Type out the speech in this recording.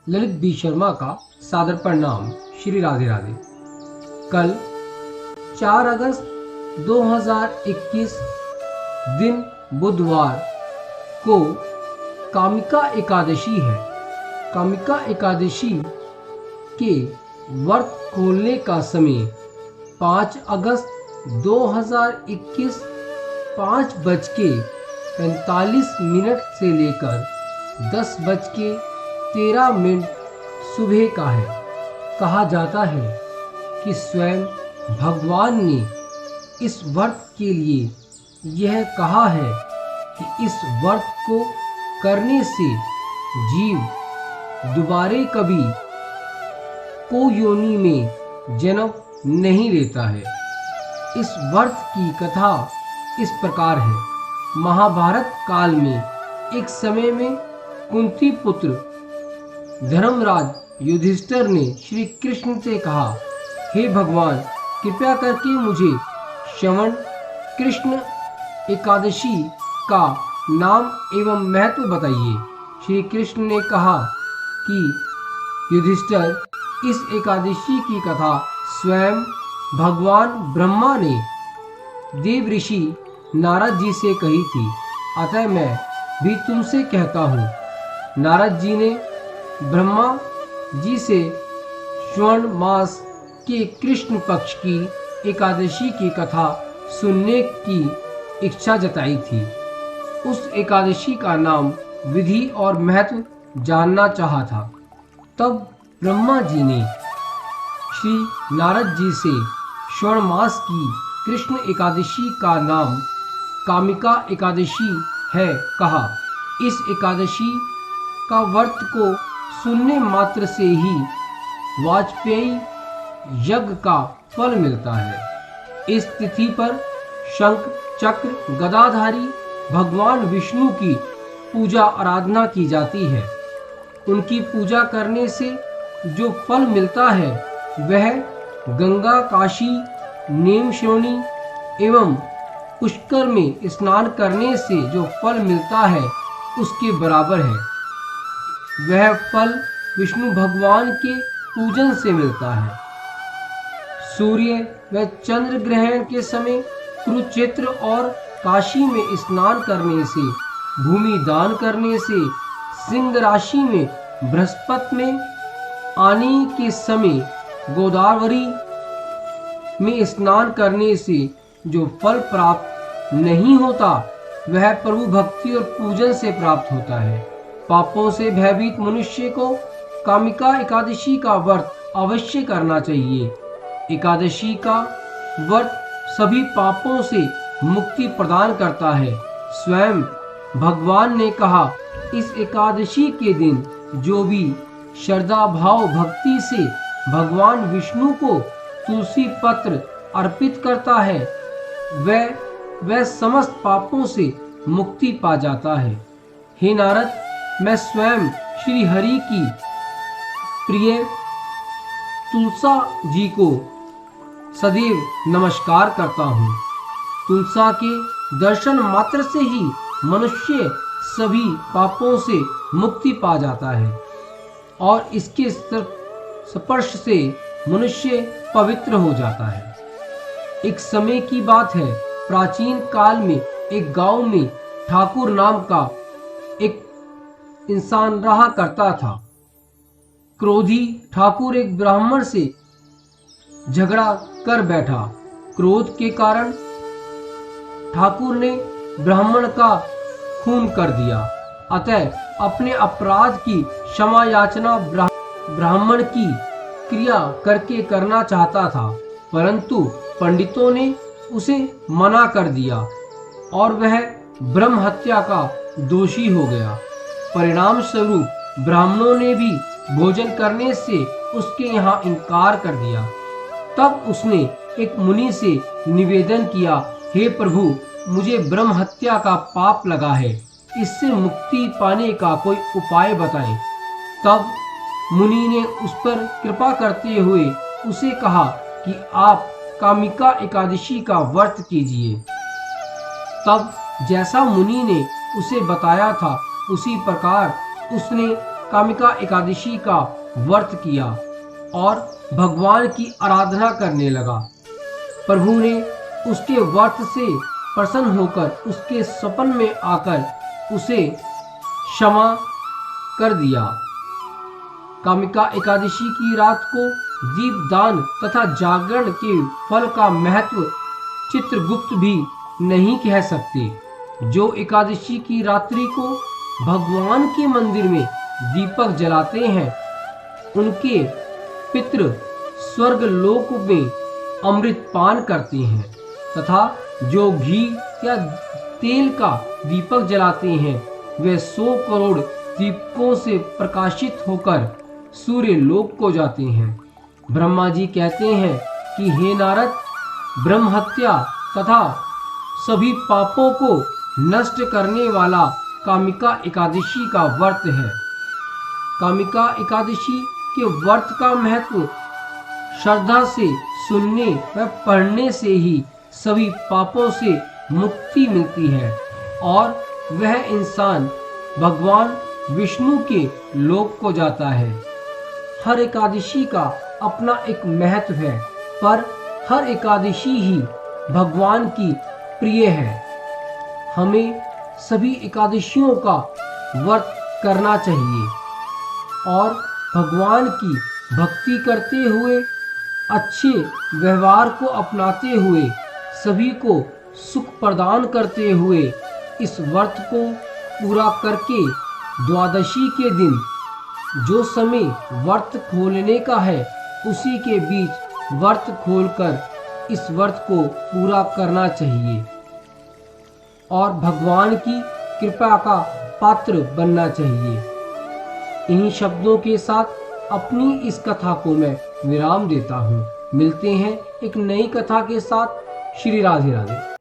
Lalit B Sharma का सादर प्रणाम। श्री राधे राधे। कल 4 अगस्त 2021 दिन बुधवार को कामिका एकादशी है। कामिका एकादशी के व्रत खोलने का समय 5 अगस्त 2021 5:45 से लेकर 10:13 सुबह का है। कहा जाता है कि स्वयं भगवान ने इस व्रत के लिए यह कहा है कि इस व्रत को करने से जीव दोबारे कभी को योनि में जन्म नहीं लेता है। इस व्रत की कथा इस प्रकार है। महाभारत काल में एक समय में कुंती पुत्र धर्मराज युधिष्ठिर ने श्री कृष्ण से कहा, हे भगवान, कृपया करके मुझे श्रवण कृष्ण एकादशी का नाम एवं महत्व बताइए। श्री कृष्ण ने कहा कि युधिष्ठिर, इस एकादशी की कथा स्वयं भगवान ब्रह्मा ने देव ऋषि नारद जी से कही थी, अतः मैं भी तुमसे कहता हूँ। नारद जी ने ब्रह्मा जी से श्रावण मास के कृष्ण पक्ष की एकादशी की कथा सुनने की इच्छा जताई थी। उस एकादशी का नाम, विधि और महत्व जानना चाहा था। तब ब्रह्मा जी ने श्री नारद जी से श्रावण मास की कृष्ण एकादशी का नाम कामिका एकादशी है कहा। इस एकादशी का व्रत को सुनने मात्र से ही वाजपेयी यज्ञ का फल मिलता है। इस तिथि पर शंख चक्र गदाधारी भगवान विष्णु की पूजा आराधना की जाती है। उनकी पूजा करने से जो फल मिलता है वह गंगा, काशी, नेमश्रोणी एवं पुष्कर में स्नान करने से जो फल मिलता है उसके बराबर है। वह फल विष्णु भगवान के पूजन से मिलता है। सूर्य व चंद्र ग्रहण के समय कुरुक्षेत्र और काशी में स्नान करने से, भूमि दान करने से, सिंह राशि में बृहस्पति में आने के समय गोदावरी में स्नान करने से जो फल प्राप्त नहीं होता वह प्रभु भक्ति और पूजन से प्राप्त होता है। पापों से भयभीत मनुष्य को कामिका एकादशी का व्रत अवश्य करना चाहिए। एकादशी का व्रत सभी पापों से मुक्ति प्रदान करता है। स्वयं भगवान ने कहा, इस एकादशी के दिन जो भी श्रद्धा भाव भक्ति से भगवान विष्णु को तुलसी पत्र अर्पित करता है वह समस्त पापों से मुक्ति पा जाता है। हे नारद, मैं स्वयं श्री हरि की प्रिय तुलसा जी को सदैव नमस्कार करता हूँ। तुलसा के दर्शन मात्र से ही मनुष्य सभी पापों से मुक्ति पा जाता है और इसके स्पर्श से मनुष्य पवित्र हो जाता है। एक समय की बात है, प्राचीन काल में एक गांव में ठाकुर नाम का एक इंसान रहा करता था। क्रोधी ठाकुर एक ब्राह्मण से झगड़ा कर बैठा। क्रोध के कारण ठाकुर ने ब्राह्मण का खून कर दिया। अतः अपने अपराध की क्षमा याचना ब्राह्मण की क्रिया करके करना चाहता था, परंतु पंडितों ने उसे मना कर दिया और वह ब्रह्म हत्या का दोषी हो गया। परिणाम स्वरूप ब्राह्मणों ने भी भोजन करने से उसके यहाँ इनकार कर दिया। तब उसने एक मुनि से निवेदन किया, हे प्रभु, मुझे ब्रह्म हत्या का पाप लगा है, इससे मुक्ति पाने का कोई उपाय बताएं। तब मुनि ने उस पर कृपा करते हुए उसे कहा कि आप कामिका एकादशी का व्रत कीजिए। तब जैसा मुनि ने उसे बताया था उसी प्रकार उसने कामिका एकादशी का व्रत किया और भगवान की आराधना करने लगा। प्रभु ने उसके व्रत से प्रसन्न होकर उसके सपन में आकर उसे क्षमा कर दिया। कामिका एकादशी की रात को दीपदान तथा जागरण के फल का महत्व चित्रगुप्त भी नहीं कह सकते। जो एकादशी की रात्रि को भगवान के मंदिर में दीपक जलाते हैं उनके पितृ स्वर्ग लोक में अमृत पान करते हैं तथा जो घी या तेल का दीपक जलाते हैं वे 100 करोड़ दीपकों से प्रकाशित होकर सूर्य लोक को जाते हैं। ब्रह्मा जी कहते हैं कि हे नारद, ब्रह्म हत्या तथा सभी पापों को नष्ट करने वाला कामिका एकादशी का व्रत है। कामिका एकादशी के व्रत का महत्व श्रद्धा से सुनने व पढ़ने से ही सभी पापों से मुक्ति मिलती है और वह इंसान भगवान विष्णु के लोक को जाता है। हर एकादशी का अपना एक महत्व है, पर हर एकादशी ही भगवान की प्रिय है। हमें सभी एकादशियों का व्रत करना चाहिए और भगवान की भक्ति करते हुए, अच्छे व्यवहार को अपनाते हुए, सभी को सुख प्रदान करते हुए इस व्रत को पूरा करके द्वादशी के दिन जो समय व्रत खोलने का है उसी के बीच व्रत खोलकर इस व्रत को पूरा करना चाहिए और भगवान की कृपा का पात्र बनना चाहिए। इन्हीं शब्दों के साथ अपनी इस कथा को मैं विराम देता हूँ। मिलते हैं एक नई कथा के साथ। श्री राधे राधे।